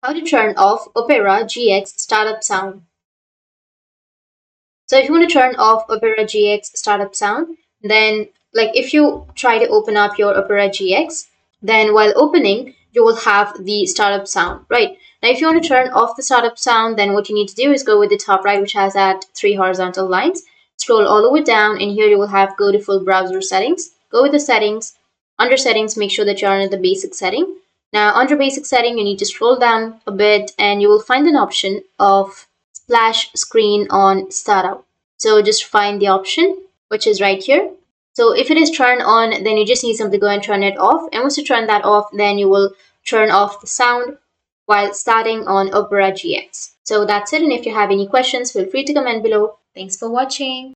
How to turn off Opera GX startup sound. So if you want to turn off Opera GX startup sound, then like if you try to open up your Opera GX, then while opening, you will have the startup sound, right? Now, if you want to turn off the startup sound, then what you need to do is go with the top right, which has that three horizontal lines. Scroll all the way down, and here you will have go to full browser settings. Go with the settings. Under settings, make sure that you're under the basic setting. Now, under basic setting, you need to scroll down a bit, and you will find an option of splash screen on startup. So just find the option, which is right here. So if it is turned on, then you just need simply go and turn it off. And once you turn that off, then you will turn off the sound while starting on Opera GX. So that's it. And if you have any questions, feel free to comment below. Thanks for watching.